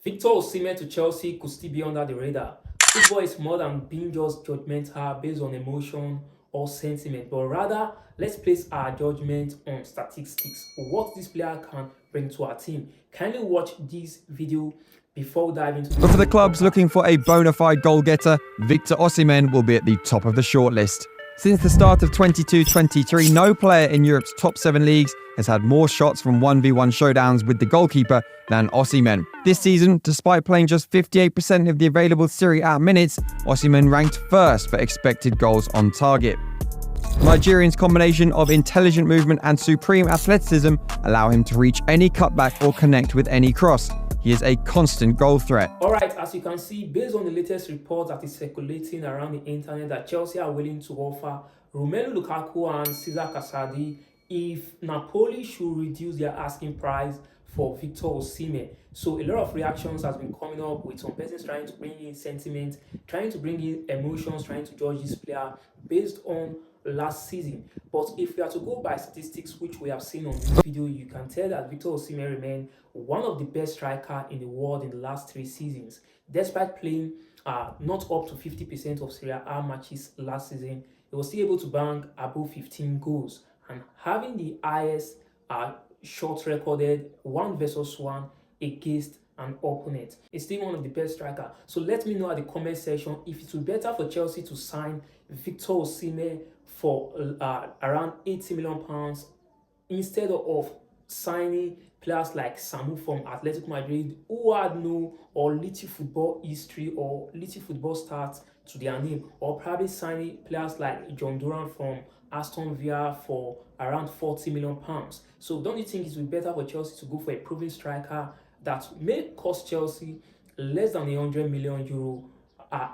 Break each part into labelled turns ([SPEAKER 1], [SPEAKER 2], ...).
[SPEAKER 1] Victor Osimhen to Chelsea could still be under the radar. Football is more than being just judgmental based on emotion or sentiment, but rather let's place our judgment on statistics, what this player can bring to our team. Kindly watch this video before we dive into the
[SPEAKER 2] But for the
[SPEAKER 1] video
[SPEAKER 2] clubs
[SPEAKER 1] proper.
[SPEAKER 2] looking for a bona fide goal getter, Victor Osimhen will be at the top of the shortlist. Since the start of 22-23, no player in Europe's top 7 leagues has had more shots from 1v1 showdowns with the goalkeeper than Osimhen. This season, despite playing just 58% of the available Serie A minutes, Osimhen ranked first for expected goals on target. Nigerian's combination of intelligent movement and supreme athleticism allow him to reach any cutback or connect with any cross. He is a constant goal threat.
[SPEAKER 1] Alright, as you can see, based on the latest report that is circulating around the internet that Chelsea are willing to offer Romelu Lukaku and Cesar Casadi if Napoli should reduce their asking price for Victor Osimhen. So a lot of reactions has been coming up with some persons trying to bring in sentiment, trying to bring in emotions, trying to judge this player based on last season. But if we are to go by statistics, which we have seen on this video, you can tell that Victor Osimhen remained one of the best striker in the world in the last 3 seasons. Despite playing not up to 50% of Serie A matches last season, he was still able to bang above 15 goals and having the highest shots recorded 1 versus 1 against an opponent. It's still one of the best striker. So let me know at the comment section if it would be better for Chelsea to sign Victor Osimhen for around £80 million instead of signing players like Samu from Atletico Madrid who had no or little football history or little football stats to their name, or probably signing players like John Duran from Aston Villa for around £40 million. So don't you think it would be better for Chelsea to go for a proven striker that may cost Chelsea less than €100 million,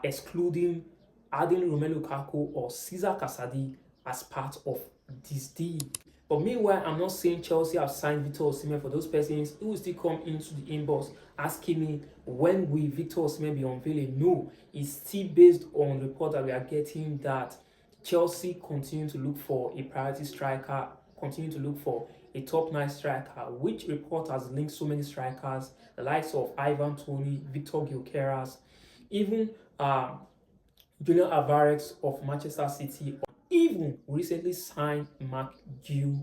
[SPEAKER 1] excluding adding Romelu Lukaku or Cesar Casadi as part of this deal? But meanwhile, I'm not saying Chelsea have signed Victor Osimhen. For those persons who will still come into the inbox asking me when will Victor Osimhen be unveiling. No, it's still based on report that we are getting that Chelsea continue to look for a priority striker, continue to look for a top-9 striker, which report has linked so many strikers, the likes of Ivan Toney, Victor Gyökeres, even Julian Alvarez of Manchester City, even recently signed Mark Gu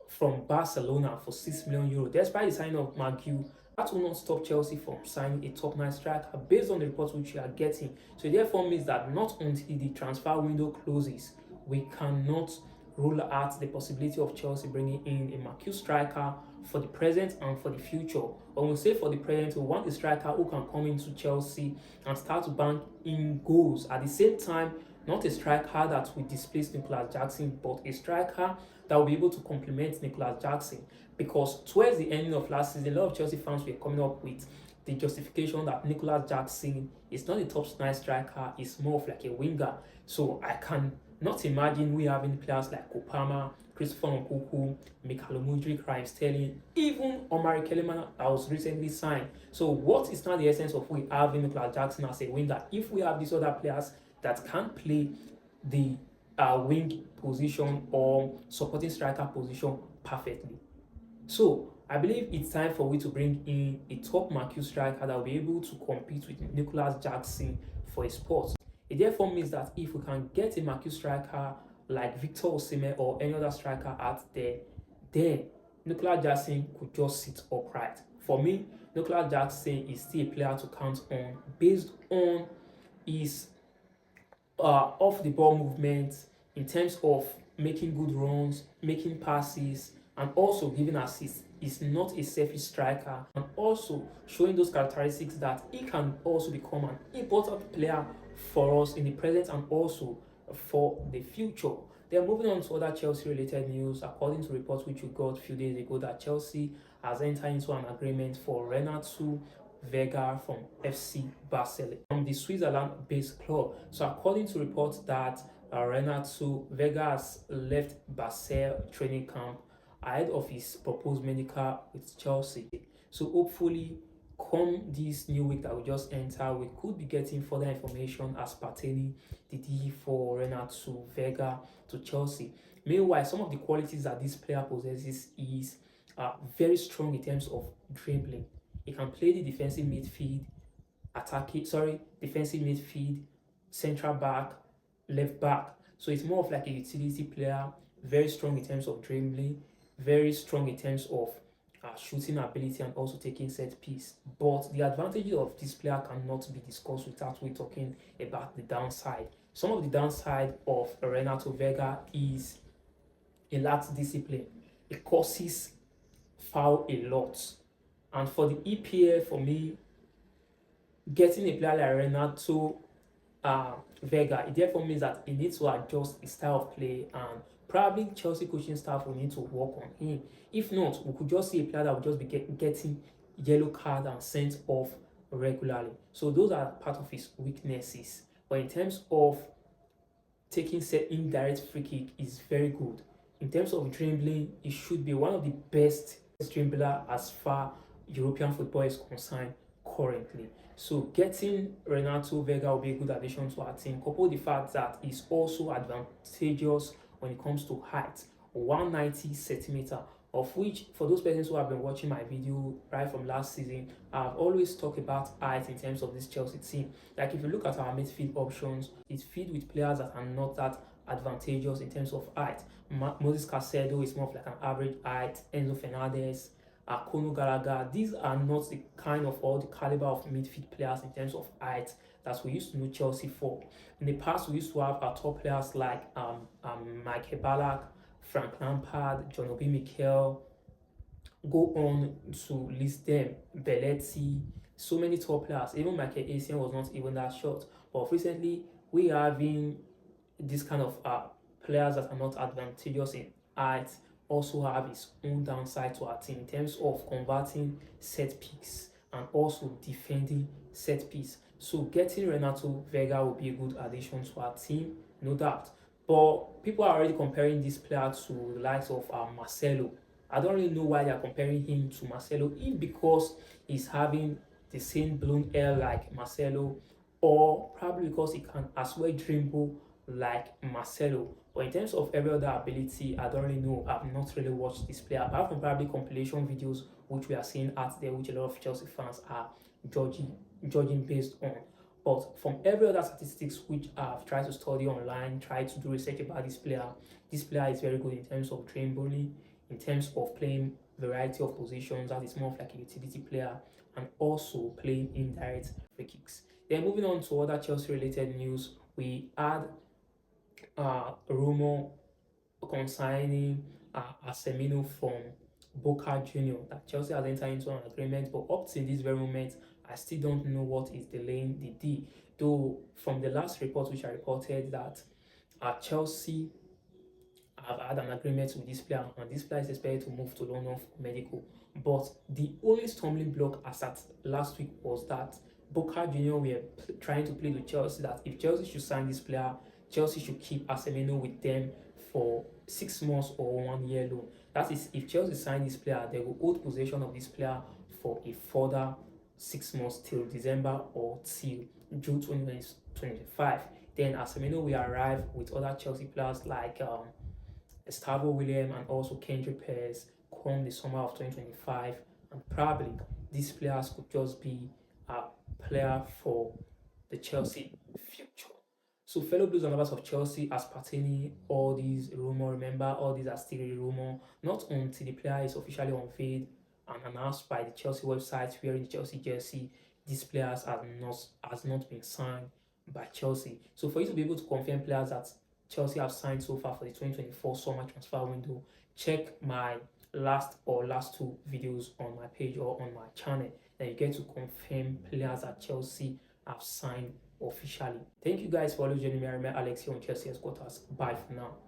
[SPEAKER 1] from Barcelona for €6 million. Despite the signing of Mark Gu, that will not stop Chelsea from signing a top-9 striker based on the reports which we are getting. So it therefore means that not until the transfer window closes, we cannot rule out the possibility of Chelsea bringing in a Marquee striker for the present and for the future. When we say for the present, we want a striker who can come into Chelsea and start to bank in goals. At the same time, not a striker that will displace Nicolas Jackson, but a striker that will be able to complement Nicolas Jackson. Because towards the ending of last season, a lot of Chelsea fans were coming up with the justification that Nicolas Jackson is not a top-9 striker, he's more of like a winger. So I can not imagine we having players like Kopama, Christopher Nkunku, Mikhailo Mudryk, Raheem Sterling, even Omari Kellerman that was recently signed. So what is now the essence of we having Nicolas Jackson as a winger if we have these other players that can play the wing position or supporting striker position perfectly? So I believe it's time for we to bring in a top marquee striker that will be able to compete with Nicolas Jackson for a spot. It therefore means that if we can get a marquee striker like Victor Osimhen or any other striker out there, then Nicolas Jackson could just sit upright. For me, Nicolas Jackson is still a player to count on based on his off the ball movements in terms of making good runs, making passes, and also giving assists. Is not a selfish striker, and also showing those characteristics that he can also become an important player for us in the present and also for the future. Then moving on to other Chelsea related news, according to reports which we got a few days ago, that Chelsea has entered into an agreement for Renato Veiga from FC Barcelona, from the Switzerland-based club. So according to reports that Renato Veiga has left Barcelona training camp ahead of his proposed medical with Chelsea. So hopefully come this new week that we just enter, we could be getting further information as pertaining the deal for Renato Veiga to Chelsea. Meanwhile, some of the qualities that this player possesses is very strong in terms of dribbling. He can play the defensive midfield, defensive midfield, central back, left back. So it's more of like a utility player, very strong in terms of dribbling, very strong in terms of shooting ability and also taking set piece. But the advantages of this player cannot be discussed without we talking about the downside. Some of the downside of Renato Veiga is he lacks discipline. It causes foul a lot. And for the EPL, for me, getting a player like Renato Veiga, it therefore means that he needs to adjust his style of play, and probably Chelsea coaching staff will need to work on him. If not, we could just see a player that will just be getting yellow card and sent off regularly. So those are part of his weaknesses. But in terms of taking set indirect free kick, is very good. In terms of dribbling, he should be one of the best dribbler as far European football is concerned currently. So getting Renato Veiga will be a good addition to our team. Couple the fact that he's also advantageous when it comes to height, 190 centimeter, of which for those persons who have been watching my video right from last season, I've always talked about height in terms of this Chelsea team. Like if you look at our midfield options, it's filled with players that are not that advantageous in terms of height. Moses Caicedo is more of like an average height. Enzo Fernandez, Kono Gallagher, these are not the kind of all the caliber of midfield players in terms of height that we used to know Chelsea for. In the past, we used to have our top players like Mike Ballack, Frank Lampard, John Obi Mikel, go on to list them, Belletti, so many top players. Even Michael Essien was not even that short. But recently, we are having this kind of players that are not advantageous in height also have its own downside to our team in terms of converting set picks and also defending set piece. So getting Renato Veiga will be a good addition to our team, no doubt. But people are already comparing this player to the likes of Marcelo. I don't really know why they are comparing him to Marcelo, if because he's having the same blown hair like Marcelo, or probably because he can as well dribble like Marcelo. But in terms of every other ability, I don't really know. I've not really watched this player, apart from probably compilation videos which we are seeing out there, which a lot of Chelsea fans are judging based on. But from every other statistics which I've tried to study online, tried to do research about this player is very good in terms of dribbling, in terms of playing variety of positions, that is more of like a utility player, and also playing indirect free kicks. Then moving on to other Chelsea related news, we had rumor concerning Asemino from Boca Junior that Chelsea has entered into an agreement, but up to this very moment, I still don't know what is delaying the deal. Though from the last report which I reported that Chelsea have had an agreement with this player, and this player is expected to move to London for medical. But the only stumbling block as at last week was that Boca Junior were trying to plead with Chelsea that if Chelsea should sign this player, Chelsea should keep Asemino with them for 6 months or 1 year loan. That is, if Chelsea sign this player, they will hold possession of this player for a further 6 months till December or till June 2025. Then Asemino will arrive with other Chelsea players like Gustavo William and also Kendrick Perez come the summer of 2025, and probably these players could just be a player for the Chelsea future. So fellow Blues and lovers of Chelsea, as pertaining all these rumors, remember all these are still rumor, not until the player is officially unveiled and announced by the Chelsea website wearing the Chelsea jersey, these players has not been signed by Chelsea. So for you to be able to confirm players that Chelsea have signed so far for the 2024 summer transfer window, check my last 2 videos on my page or on my channel. Then you get to confirm players that Chelsea have signed officially. Thank you guys for always joining me. I remember Alex here on Chelsea Headquarters. Bye for now.